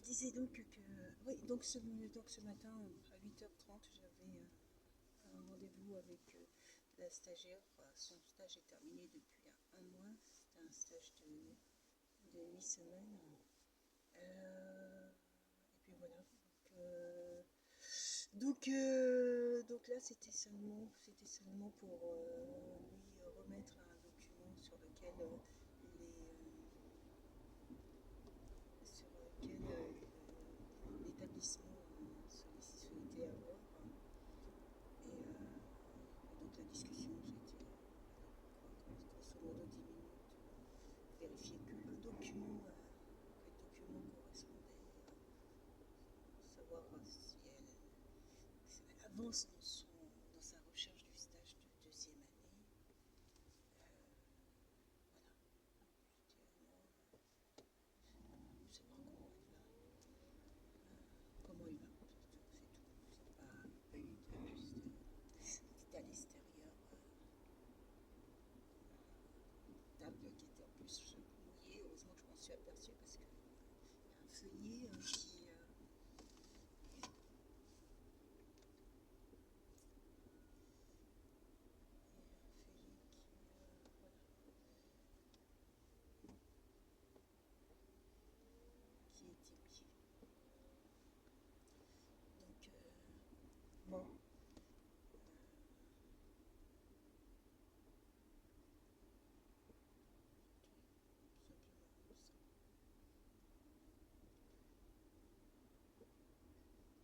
disais donc que oui, donc ce matin à 8h30, j'avais un rendez-vous avec la stagiaire. Son stage est terminé depuis un mois. C'était un stage de 8 semaines. Et puis voilà. Donc là, c'était seulement pour lui remettre un document sur lequel l'établissement souhaitait avoir. Et donc la discussion, c'était grosso modo 10 minutes, vérifier que le document correspondait, savoir si elle avance dans sa recherche du stage de deuxième année. Voilà. Savoir comment elle va, c'est tout. C'est pas eu de plus c'était à l'extérieur, table qui était en plus mouillée. Heureusement que je m'en suis aperçue parce qu'il y a un feuillet voilà, qui était mouillé. Donc bon, simplement ça.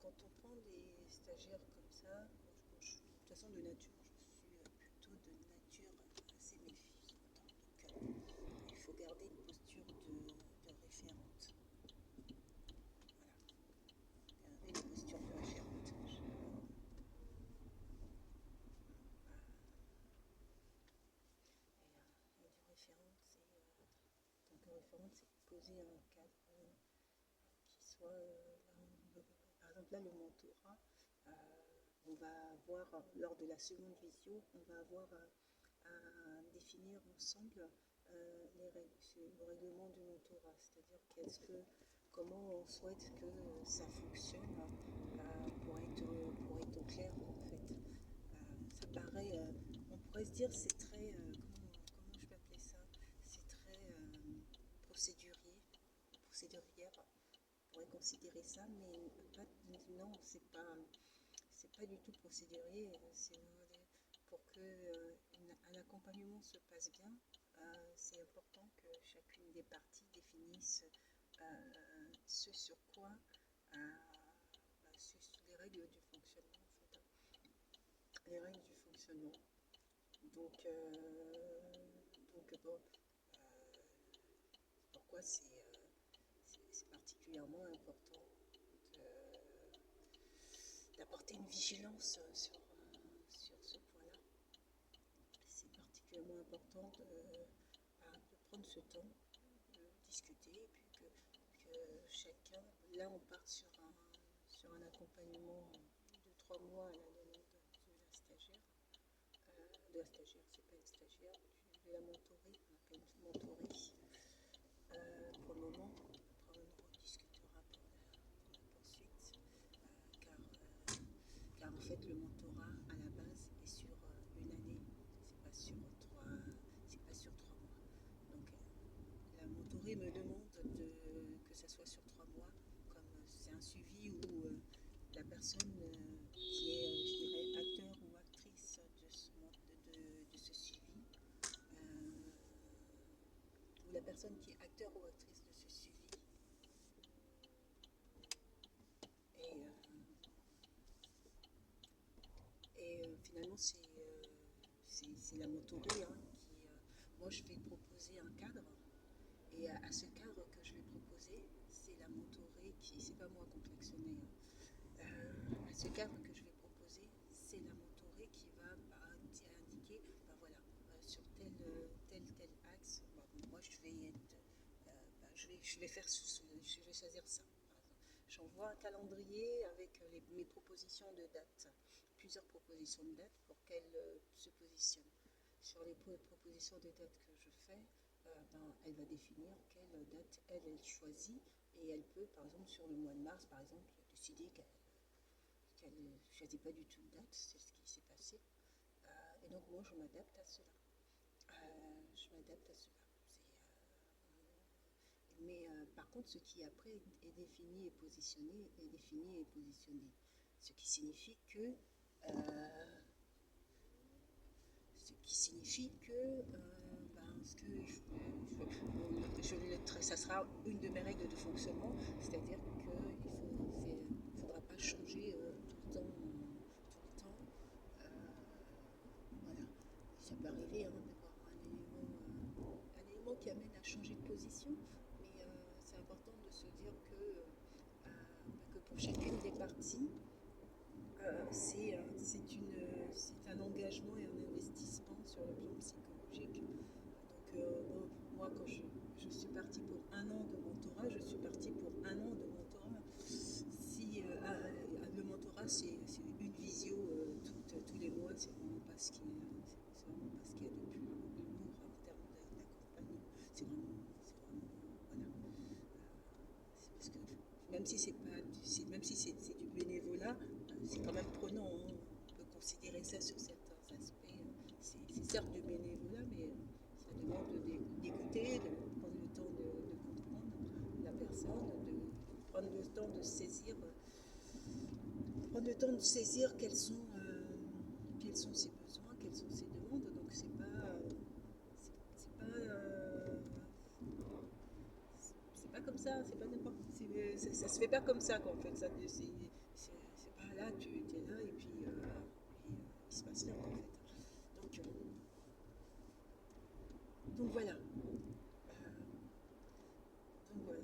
Quand on prend des stagiaires comme ça, de toute façon de nature, je suis plutôt de nature assez méfiante. Donc il faut garder une posture de référente. Voilà, garder une posture de référente. Et du référente, c'est poser un cadre qui soit par exemple là le mentorat, on va avoir lors de la seconde visio, on va avoir à définir ensemble le règlement du mentorat, c'est-à-dire comment on souhaite que ça fonctionne, pour être au clair en fait. Ça paraît, on pourrait se dire c'est très, comment je peux appeler ça, c'est très procédurière, on pourrait considérer ça, mais non, c'est pas du tout procédurier. C'est pour que un accompagnement se passe bien. C'est important que chacune des parties définisse ce sur quoi, les règles du fonctionnement en fait, les règles du fonctionnement. Donc bon, pourquoi c'est particulièrement important d'apporter une vigilance sur ce point-là. C'est particulièrement important de prendre ce temps, de discuter, et puis que chacun, là on part sur un accompagnement de 3 mois à la demande de la stagiaire, c'est pas une stagiaire, de la mentorée, on appelle mentorée. Pour le moment, après on en rediscutera pour la poursuite, car en fait le mentorat à la base est sur une année, c'est pas sur 3 mois. Donc la mentorée me demande que ça soit sur 3 mois, comme c'est un suivi où la personne qui est, je dirais, acteur ou actrice de ce suivi, ou la personne qui est acteur ou actrice de ce suivi, et, finalement c'est la mentorée qui, moi je vais proposer un cadre. Et à ce cadre que je vais proposer, c'est la mentorée qui, c'est pas moi qui confectionné, à ce cadre que je vais proposer, c'est la mentorée qui va indiquer, voilà, sur tel axe, moi je vais être, je vais je vais choisir ça. Par exemple, j'envoie un calendrier avec mes propositions de date, plusieurs propositions de date pour qu'elle se positionne. Sur les propositions de date que je fais, elle va définir quelle date elle choisit Et elle peut, par exemple, sur le mois de mars, par exemple, décider qu'elle ne choisit pas du tout de date, c'est ce qui s'est passé. Et donc moi, je m'adapte à cela. Je m'adapte à cela. Mais par contre, ce qui après est défini et positionné est défini et positionné. Ce qui signifie que ça sera une de mes règles de fonctionnement, c'est-à-dire qu'il ne faudra pas changer tout le temps. Euh, voilà. Ça peut arriver d'avoir un élément qui amène à changer de position, mais c'est important de se dire que pour chacune des parties, c'est un engagement et un investissement sur le plan psychologique. Donc, bon, moi, quand je suis partie pour un an de mentorat, je suis partie pour un an de mentorat. Si le mentorat, c'est une visio tous les mois, c'est vraiment pas ce qu'il y a, c'est vraiment pas ce qu'il y a de plus lourd en termes d'accompagnement. Voilà. Parce que même si c'est du bénévolat, c'est quand même prenant, hein. On peut considérer ça sur certains aspects. C'est certes du bénévolat, mais ça demande d'écouter, de prendre le temps de comprendre la personne, de prendre le temps de saisir, quels sont ses besoins, quelles sont ses demandes. Donc c'est pas comme ça, c'est pas n'importe, ça se fait pas comme ça quoi, en fait. C'est pas là, tu es là et puis il se passe rien en fait. Donc voilà. Donc voilà.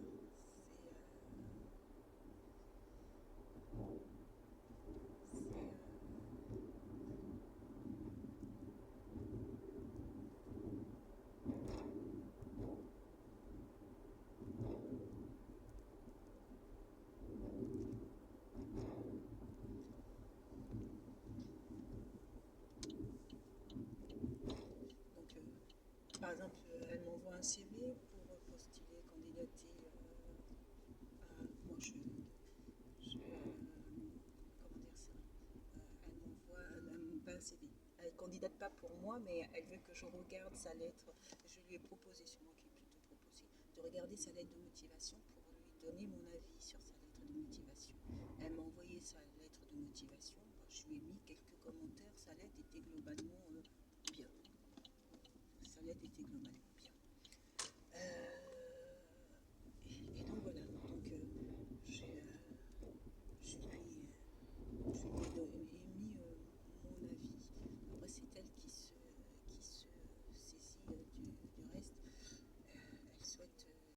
Donc, par exemple, elle m'envoie un CV pour postuler, candidater à. Moi, comment dire ça? Pas un CV. Elle candidate pas pour moi, mais elle veut que je regarde sa lettre. Je lui ai proposé, c'est moi qui ai plutôt proposé, de regarder sa lettre de motivation pour lui donner mon avis sur sa lettre de motivation. Elle m'a envoyé sa lettre de motivation. Je lui ai mis quelques commentaires. Sa lettre était globalement bien. Sa lettre était globalement